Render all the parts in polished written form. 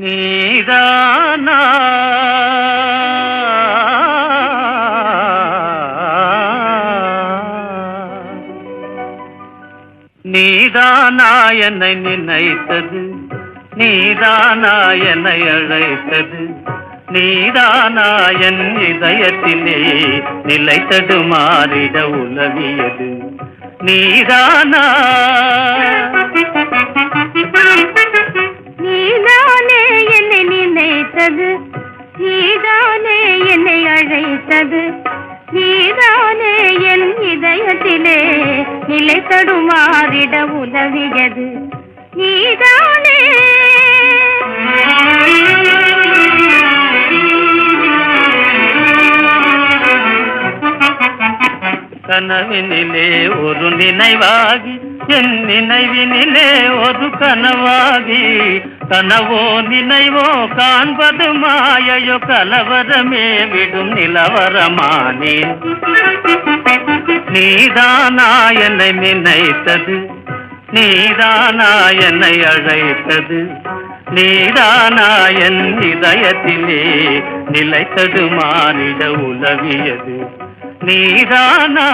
நீதானா நீதானா என்னை நினைத்தது, நீதானா என்னை அழைத்தது, நீதானா என் இதயத்திலே நிலைத்தது மாறிட உலவியது, நீதானா நீதானே என்னை நினைத்தது, நீதானே என்னை அழைத்தது, நீதானே என் இதயத்திலே நிலைத்தது மாறிட உதவியது, நீதானே கனவினிலே ஒரு நினைவாகி என் நினைவினிலே ஒரு கனவாகி, கனவோ நினைவோ காண்பது மாயையோ கலவரமே விடும் நிலவரமானேன். நீதானா என்னை நினைத்தது, நீதானா என்னை அழைத்தது, நீதானா என் இதயத்திலே நிலைத்தது மாறிட உலவியது, நீதானா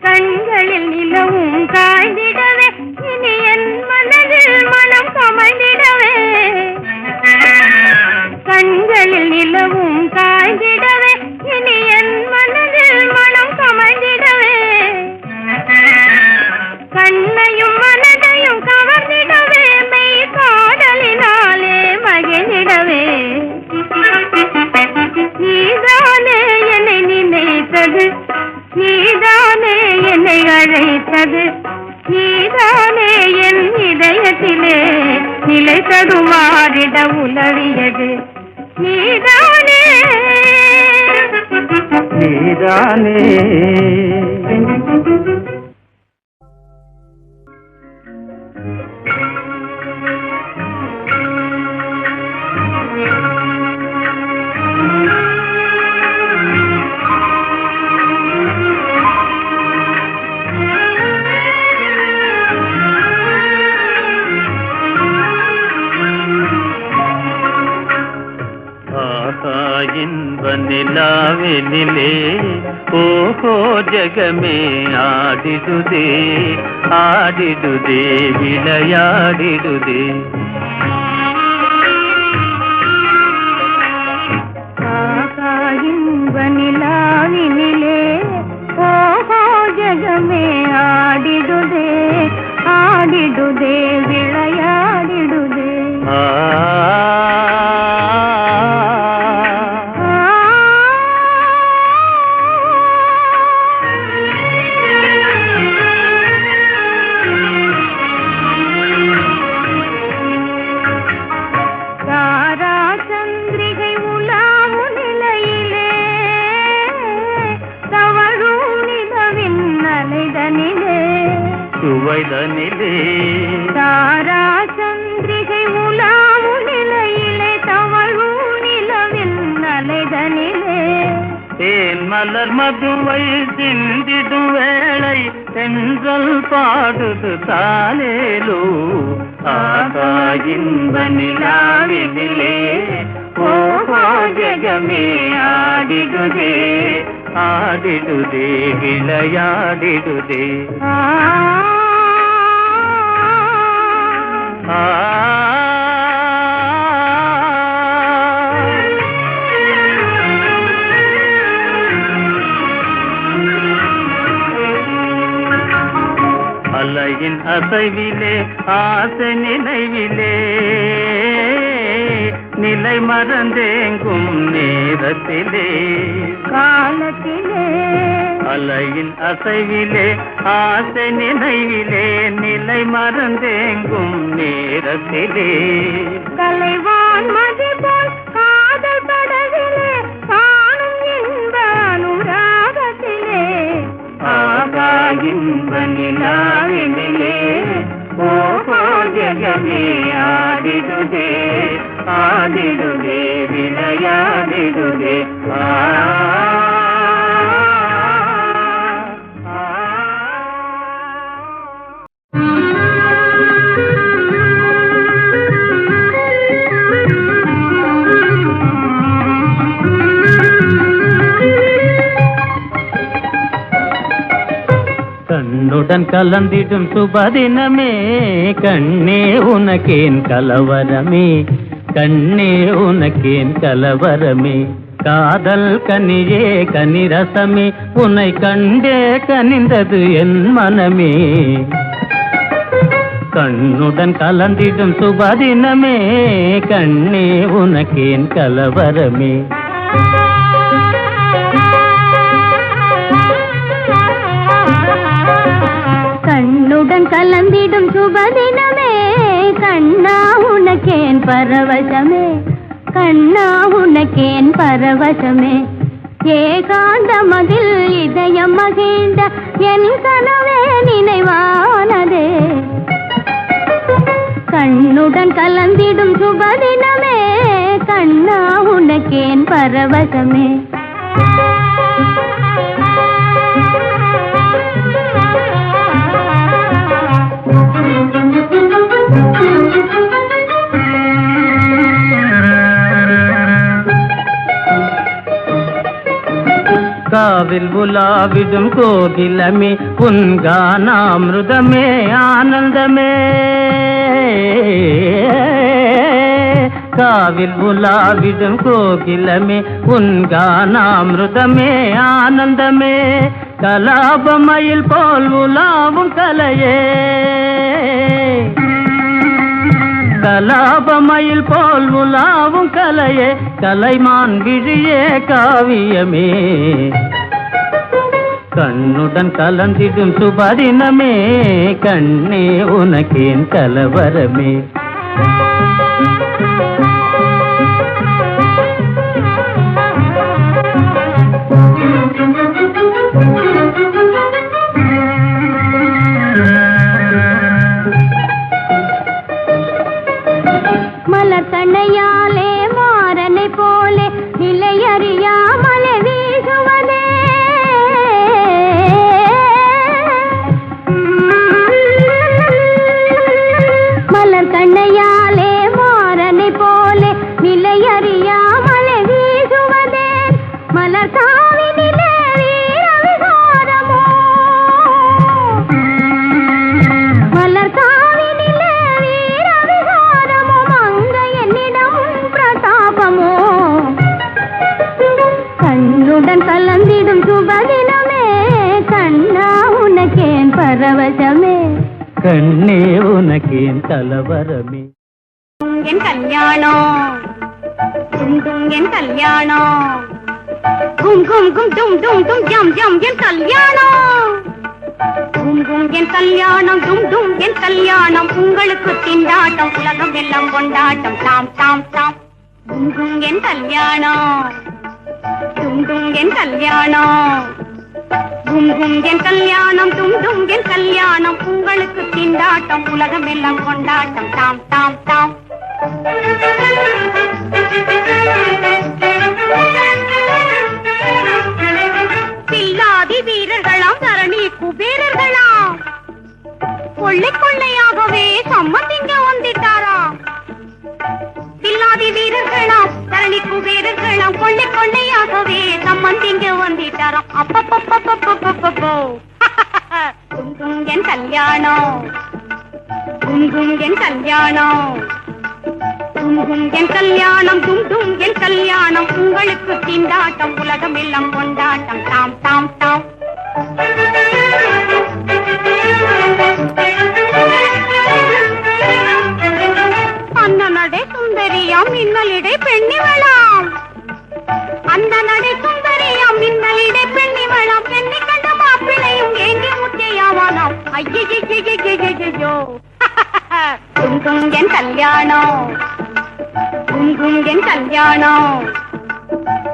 கண்களில் நிலவும் காய்ந்திடவே இனி என் மனதில் மனம் கமழ்ந்திடவே, கண்களில் நிலவும் காய்ந்திடவே இனி என் மனதில் மனம் கமழ்ந்திடவே, கண்ணையும் மனதையும் கவர்ந்திடவே மெய் காதலினாலே மகிழ்ந்திடவே, நீதானே என்னை நினைத்தது, நீதானே என்னை அழைத்தது, நீதானே என் இதயத்திலே நிலைத்தது மாறிட உலவியது, நீதானே நீதானே இன்ப நிலாவினிலே ஓஹோ ஜகமே ஆடிடுதே, ஆடிடுதே விளையாடிடுதே, இன்ப நிலாவினிலே ஓஹோ ஜகமே ஆடிடுதே, ஆடிடுதே விளையாடிடுதே, சுவைதனிலே தாரா சந்திரிகை உலாவு நிலையிலே தவழும் நிலவின் அலைதனிலே, தேன் மலர் மதுவை சிந்திடும் வேளை தென்றல் பாடுது தாலேலோ, ஆகா இன்ப நிலாவினிலே ஓஹோ ஜகமே ஆடிடுதே, ஆடிடுதே விளையாடிடுதே, அலையின் அசைவிலே ஆசை நினைவிலே நிலை மறந்தேங்கும் நேரத்திலே காலத்திலே, அலையின் அசைவிலே ஆசை நினைவிலே நிலை மறந்தேங்கும் நேரத்திலே, கலைவான் மதி போல் காதல் படவிலே காணும் இன்ப அனுராகத்திலே, ஆகா இன்ப நிலாவினிலே ஓஹோ ஜகமே ஆடிடுதே, ஆடிடுதே விளையாடிடுதே, கண்ணுடன் கலந்திடும் சுபதினமே கண்ணே உனக்கேன் கலவரமே கண்ணே உனக்கேன் கலவரமே காதல் கனியே கனிரசமே உன்னை கண்டே கனிந்தது என் மனமே கண்ணுடன் கலந்திடும் சுபதினமே கண்ணே உனக்கேன் கலவரமே கண்ணுடன் கலந்திடும் சுபதினமே கண்ணா உனக்கேன் பரவசமே கண்ணா உனக்கேன் பரவசமே ஏகாந்த மகிழ் இதயம் மகிழ்ந்த என் கனவே நினைவானதே கண்ணுடன் கலந்திடும் சுபதினமே கண்ணா உனக்கேன் பரவசமே காவில் உலாவிடும் கோகிலமே உன் கானாமிருதமே ஆனந்தமே காவில் உலாவிடும் கோகிலமே உன் கானாமிருதமே ஆனந்தமே கலாபமயில் போல் உலாவும் கலையே கலாபமயில் போல் உலாவும் கலையே கலைமான் விழியே காவியமே கண்ணுடன் கலந்திடும் சுபதினமே கண்ணே உனக்கேன் கலவரமே மலத்தணையாலே மாறனை போலே நிலையறியாமலே வீசுவதே மலத்தணையாலே மாறனை போலே நிலையறியாமலே வீசுவதே மலர் காவினிலே வீர விகாரமோ மலர் காவினிலே வீர விகாரமோ மங்கையனிடம் பிரதாபமோ கண்ணுடன் கலந்திடும் சுபதினமே கண்ணா உனக்கேன் பரவசமே கண்ணே உனக்கேன் கலவரமே என் கல்யாணம் டும் என் கல்யாணம் கும் கும் கும் டும் டும் டும் ஜம் ஜம் என் கல்யாணம் கும் கும் என் கல்யாணம் டும் என் கல்யாணம் உங்களுக்கு திண்டாட்டம் உலகம் எல்லாம் கொண்டாட்டம் தாம் தாம் தாம் கும் கும் என் கல்யாணம் டும் என் கல்யாணம் கும் கும் என் கல்யாணம் டும் என் கல்யாணம் உங்களுக்கு திண்டாட்டம் உலகம் எல்லாம் கொண்டாட்டம் தாம் தாம் தாம் பில்லாதி வீரர்களாம் தரணி குபேரர்களாம் கொள்ளை கொள்ளையாகவே சம்மதிங்க வந்துட்டாராம் பில்லாதி வீரர்களாம் தரணி குபேரர்களாம் கொள்ளை கொள்ளையாகவே சம்மதிங்க வந்துட்டாராம் அப்பப்பப்பப்பப்பப்பப்போ கும் என் கல்யாணம் கும் என் கல்யாணம் கும் என் கல்யாணம் டும் என் கல்யாணம் உங்களுக்கு திண்டாட்டம் உலகம் எல்லாம் கொண்டாட்டம் தாம் தாம் தாம் அந்த நடை சுந்தரியாம் மின்னலிடை பெண்ணிவளாம் அந்த நடை சுந்தரியாம் மின்னலிடை பெண்ணிவளாம் பெண்ணை கண்ட மாப்பிளையும் ஏங்கி முத்தையாவானாம் ஐயோ கும் என் கல்யாணம் கும் என் கல்யாணம்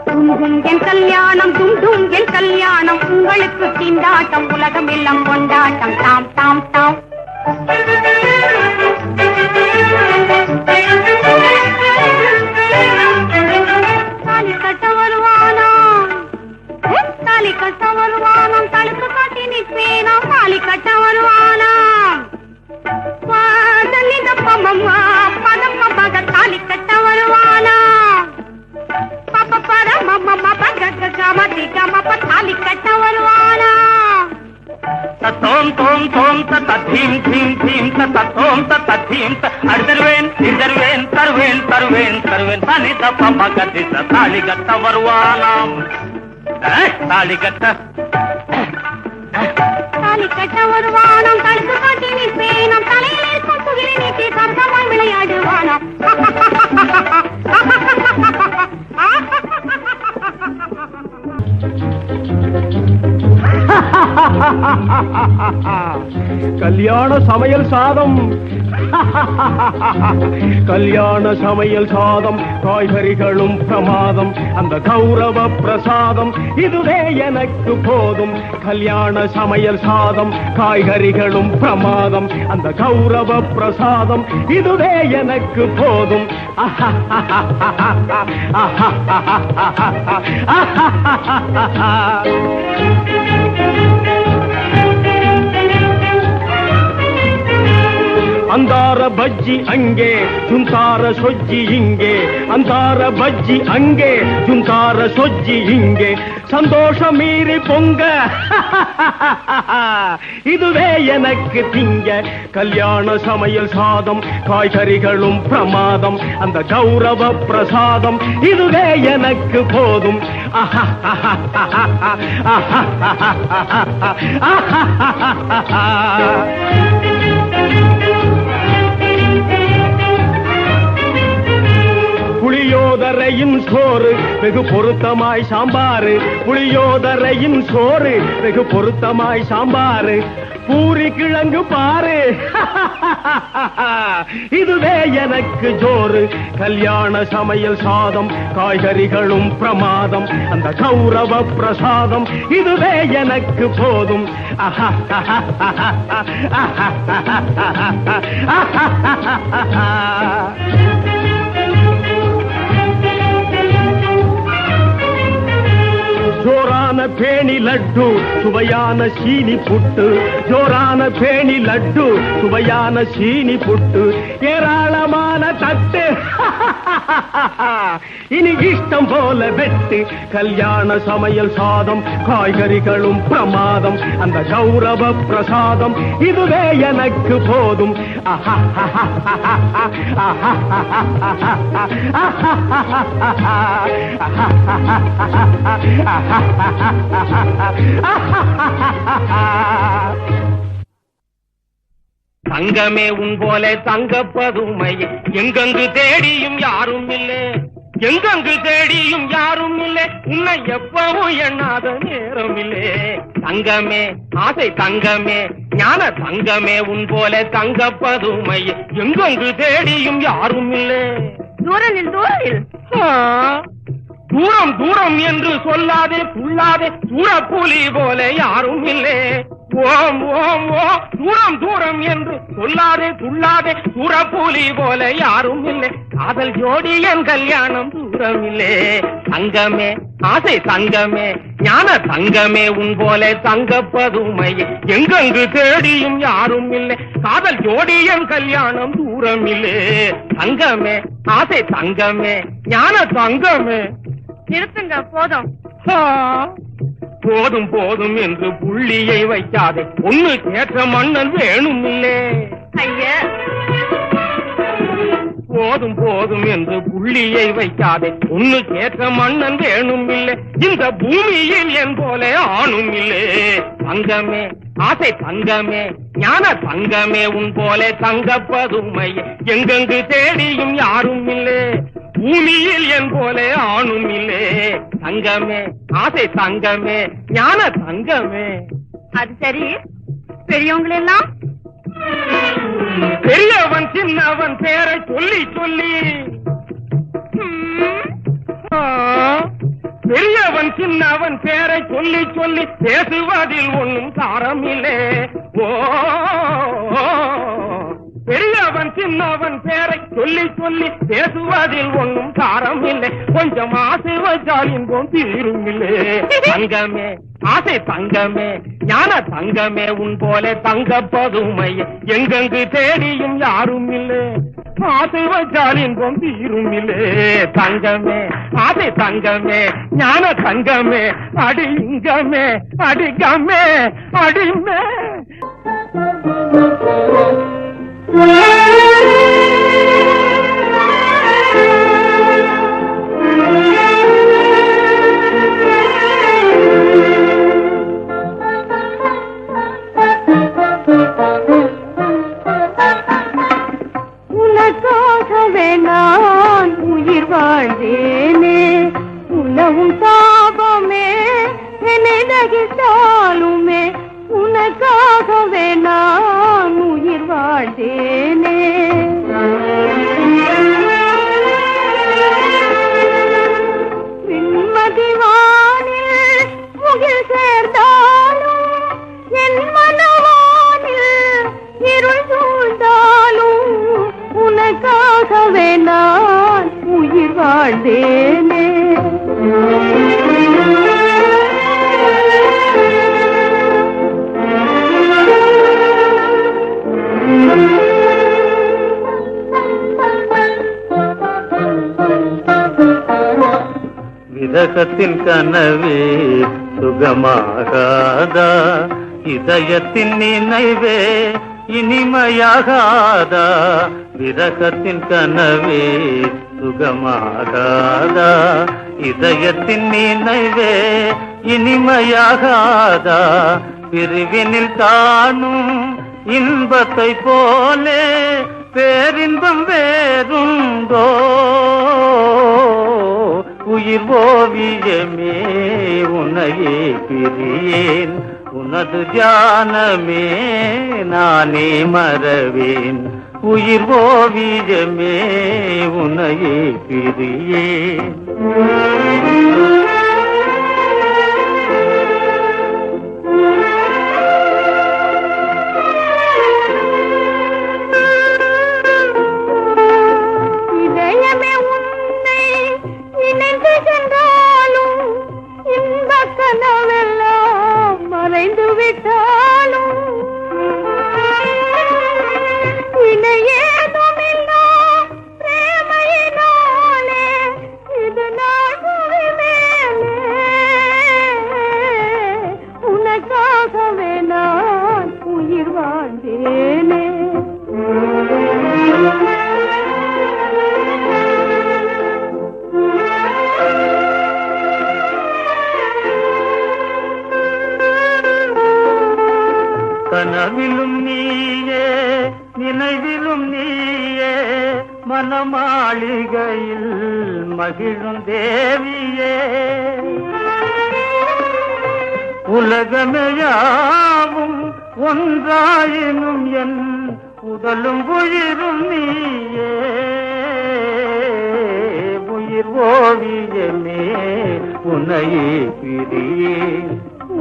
கும் என் கல்யாணம் டும் என் கல்யாணம் உங்களுக்கு திண்டாட்டம் உலகம் எல்லாம் கொண்டாட்டம் தாம் தாம் தாம் தாலி கட்ட வருவானாம் தாலி கட்ட வருவானாம் தழுக்கு காட்டி நிற்பேனாம் தாலி கட்ட வருவானாம் தாலி கட்ட வருவானா தாலி கட்ட வருவானா தோம் தோம் தோம் தத்த தீம் தீம் தீம் தத்த தோம் தத்த தீம் அடிதருவேன் தருவேன் தருவேன் தருவேன் தருவேன் தனி தப்ப மகதி தாலி கட்ட வருவானாம் தாலி கட்ட வருவானாம் கழுத்து காட்டி நிற்பேனாம் தலையில் இருக்கும் புகிலை நீட்டி சப்தமாய் விளையாடுவானாம் கல்யாண சமையல் சாதம் கல்யாண சமையல் சாதம் காய்கறிகளும் பிரமாதம் அந்த கௌரவ பிரசாதம் இதுவே எனக்கு போதும் கல்யாண சமையல் சாதம் காய்கறிகளும் பிரமாதம் அந்த கௌரவ பிரசாதம் இதுவே எனக்கு போதும் அந்தார பஜ்ஜி அங்கே சுந்தார சொஜ்ஜி இங்கே அந்தார பஜ்ஜி அங்கே சுந்தார சொஜ்ஜி இங்கே சந்தோஷம் மீறி பொங்க இதுவே எனக்கு திங்க கல்யாண சமையல் சாதம் காய்கறிகளும் பிரமாதம் அந்த கௌரவ பிரசாதம் இதுவே எனக்கு போதும் புளியோதரையின் சோறு வெகு பொருத்தமாய் சாம்பாரு புளியோதரையின் சோறு வெகு பொருத்தமாய் சாம்பாரு பூரி கிழங்கு பாரு இதுவே எனக்கு ஜோறு கல்யாண சமையல் சாதம் காய்கறிகளும் பிரமாதம் அந்த கௌரவ பிரசாதம் இதுவே எனக்கு போதும் ஜோரான பேணி லட்டு சுவையான சீனி புட்டு ஜோரான பேணி லட்டு சுவையான சீனி புட்டு ஏராளமான தட்டு இனி இஷ்டம் போல வெட்டு கல்யாண சமையல் சாதம் காய்கறிகளும் பிரமாதம் அந்த கௌரவ பிரசாதம் இதுவே எனக்கு போதும் தங்கமே உன் போல தங்கப்பதுமை எங்கெங்கு தேடியும் யாரும் இல்லை எங்கெங்கு தேடியும் யாரும் இல்லை உன்னை எப்பவும் எண்ணாத நேரம் இல்லை தங்கமே ஆசை தங்கமே ஞான தங்கமே உன் போல தங்கப்பதுமை எங்கெங்கு தேடியும் யாரும் இல்லை தூரனில் தூரனில் தூரம் தூரம் என்று சொல்லாதே துள்ளாதே தூரப்புலி போல யாரும் இல்லை ஓம் ஓம் ஓ தூரம் தூரம் என்று சொல்லாதே துள்ளாதே தூரப்புலி போல யாரும் இல்லை காதல் ஜோடி என் கல்யாணம் தூரம் இல்லை தங்கமே ஆசை தங்கமே ஞான தங்கமே உன் போல தங்கப்பதுமை எங்கெங்கு தேடியும் யாரும் இல்லை காதல் ஜோடி என் கல்யாணம் தூரம் இல்லை தங்கமே ஆசை தங்கமே ஞான தங்கமே நிறுத்துங்க போதும் போதும் போதும் என்று புள்ளியை வைக்காதே ஒண்ணு கேட்ட மன்னன் வேணும் இல்லே ஐயா போதும் போதும் என்று புள்ளியை வைக்காதே ஒண்ணு கேட்ட மன்னன் வேணும் இல்லை இந்த பூமியில் என் போல ஆணும் இல்லை தங்கமே ஆசை தங்கமே ஞான தங்கமே உன் போல தங்கப்பதுமை எங்கெங்கு தேடியும் யாரும் இல்லை பூமியில் என் போல ஆணும் இல்லை தங்கமே ஆசை தங்கமே ஞான தங்கமே அது சரி பெரியவங்களெல்லாம் பெரியவன் சின்னவன் பேரை சொல்லி சொல்லி பெரியவன் சின்னவன் பேரை சொல்லி சொல்லி பேசுவதில் ஒன்றும் சாரம் இல்லை ஓ பெரியவன் சின்னவன் பேரை சொல்லி சொல்லி பேசுவதில் ஒன்றும் சாரம் இல்லை கொஞ்சம் ஆசை வச்சால் இன்பம் தீரும் இல்லை தங்கமே ஆசை தங்கமே ஞான தங்கமே உன் போல தங்கப்பதுமை எங்கெங்கு தேடியும் யாரும் இல்லை ஆசை வச்சால் இன்பம் தீரும் இல்லே தங்கமே ஆசை தங்கமே ஞான தங்கமே அடி இங்கமே அடிக்கமே அடிமே. உனக்காகவே நான் உயிர் வாழ்ந்தேனே, உணவும் தாபமே என்னை நகித்தாலுமே, உனக்காகவே நான் உயிர் வாழ்ந்தேனே. விண்மதிவானில் முகில் சேர்ந்தாலும் என் மனவானில் இருள் சூழ்ந்தாலும் உனக்காகவே நான் உயிர் வாழ்ந்தேனே. விரகத்தின் கனவே சுகமாகாதா, இதயத்தின் நினைவே இனிமையாகாதா. விரகத்தின் கனவே சுகமாகாதா, இதயத்தின் நினைவே இனிமையாகாதா. பிரிவினில் காணும் இன்பத்தை போலே பேரின்பம் வேறுண்டோ. உயிர் ஓவியமே உன்னையே பிரியேன், உனது தியானமே நானே மறவேன். உயிர் ஓவியமே உன்னையே பிரியேன். இதயமே உன்னை நினைந்து சென்றாலும் இன்பக் கனவெல்லாம் மறைந்து விட்டாலும் இணையேதுமில்லா பிரேமையினாலே இது நான் புவி மேலே. உனக்காகவே நான் உயிர் வாழ்ந்தேனே. கனவிலும் நீயே நினைவிலும் நீயே, மனமாளிகையில் மகிழும் தேவியே. உலகமையாவும் ஒன்றாயினும் என் உடலும் உயிரும் நீயே. உயிர் ஓவியமே உன்னையே பிரியேன்.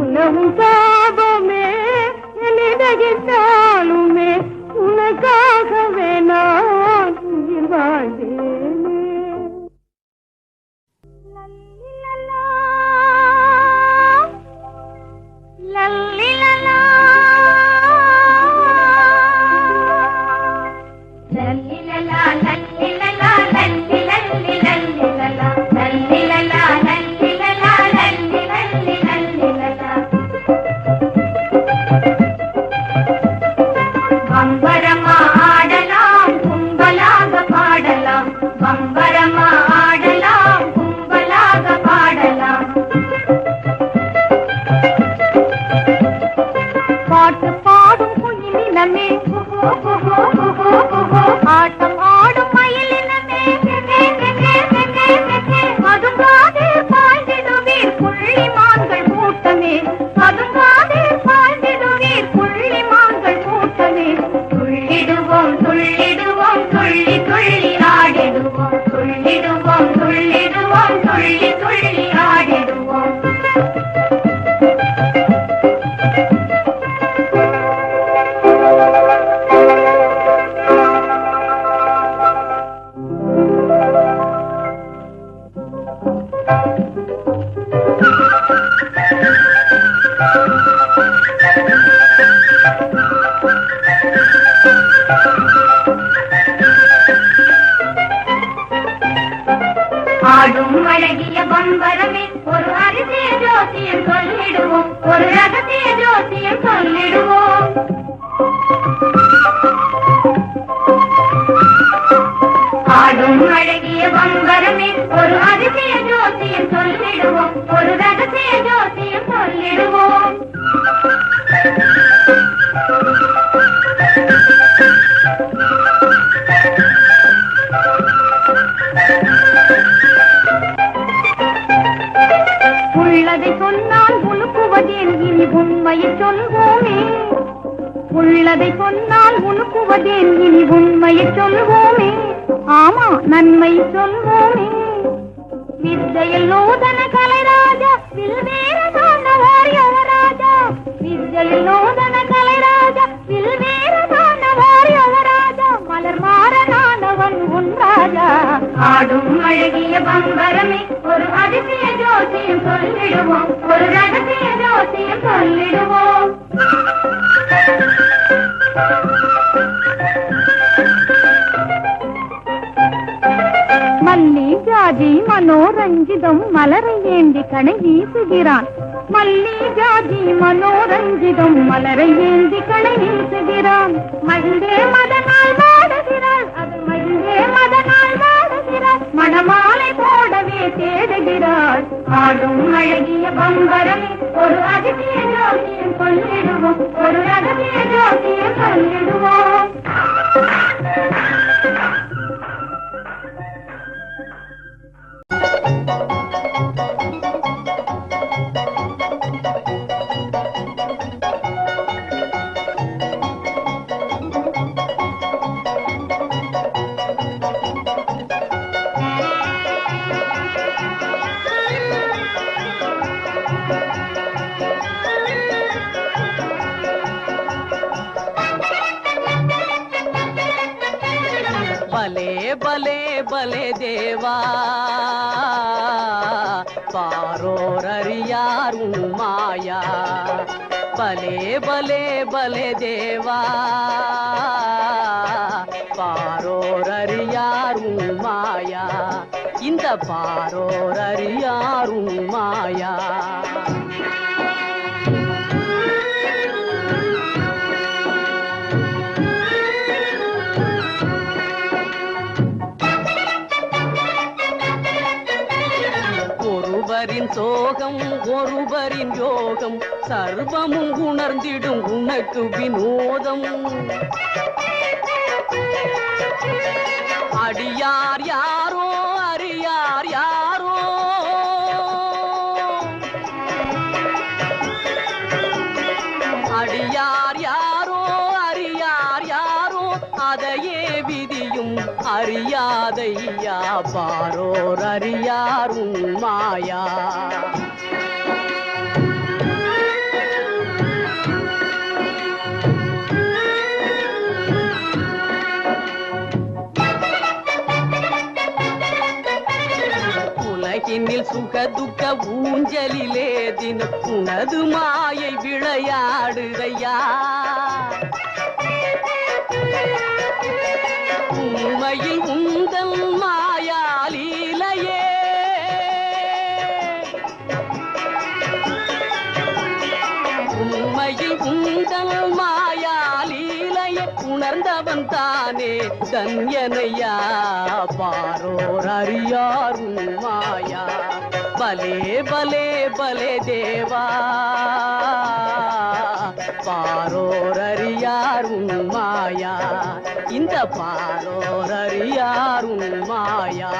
உணவும் தாபமே என்னை நகித்தாலுமே, உனக்காகவே நான் உயிர் வாழ்ந்தேனே. லல்லிலலா, லல்லிலலா, லல்லிலலா, லல்லிலலா, லல்லிலல்லிலல்லிலலா, லல்லிலலா, லல்லிலலா, லல்லிலல்லிலல்லிலலா. பம்பரமா ஆடலாம் கும்பலாக பாடலாம், பம்பரமா ஆடலாம் கும்பலாக பாடலாம். ஜோசியம் சொல்லிடுவோம். ஆடும் அழகிய பம்பரமே ஒரு அதிசய ஜோசியம் சொல்லிடுவோம். ஒரு ரகசிய ஜோசியம் சொல்லிடுவோம். உள்ளதை சொன்னால் உழுக்குவதேன் இனி உண்மையை சொல்வோமே. உள்ளதை சொன்னால் உழுக்குவதேன் இனி உண்மையை சொல்வோமே. ஆமா நன்மை சொல்வோமே. வித்தையில் நூதன கலைராஜா வில்வேரதான வாரியவராஜா. வித்தையில் நூதன கலைராஜா வில்வேரதான வாரியவராஜா. மலர் மாறனானவன் உன் ராஜா. ஆடும் அழகிய பம்பரமே ஒரு அதிசய ஜோசியம் சொல்லிடுவோம். ஒரு ரகசிய ஜோசியம் சொல்லிடுவோம். மல்லி ஜாதி மனோரஞ்சிதம் மலரை ஏந்தி கணை வீசுகிறான். மல்லி ஜாதி மனோரஞ்சிதம் மலரை ஏந்தி கணை வீசுகிறான். மகிழ்ந்தே மதனால் வாடுகிறாள். அது மகிழ்ந்தே மதனால் வாடுகிறாள். மணமாலை போடவே தேடுகிறாள். ஆடும் அழகிய பம்பரமே ஒரு அதிசய ஜோசியம் சொல்லிடுவோம். ஒரு ரகசிய ஜோசியம் சொல்லிடுவோம். பலே பலே பலே தேவா பாரோர் அறியார் உன் மாயா. பலே பலே பலே தேவா பாரோர் அறியார் உன் மாயா. இந்த பாரோர் அறியார் உன் மாயா. ஒருவரின் சோகம் ஒருவரின் யோகம் சர்வமும் உணர்ந்திடும் உனக்கு வினோதம். அடியார் யாரோ அறியார் யாரோ. அடியார் யாரோ அறியார் யாரோ. அதையே விதியும் அறியாதையா பாரோர் அறியார் உன் மாயா. உலகினில் சுகதுக்க ஊஞ்சலிலே தினம் உனது மாயை விளையாடுதையா. உண்மையில் உந்தன் மாயாலீலையே. உண்மையில் உந்தன் மாயாலீலையே. உணர்ந்தவன் தானே தன்யனையா பாரோர் அறியார் உன் மாயா. பலே பலே பலே தேவா பாரோர் அறியார் உன் மாயா. இந்த பாரோர் அறியார் உன் மாயா.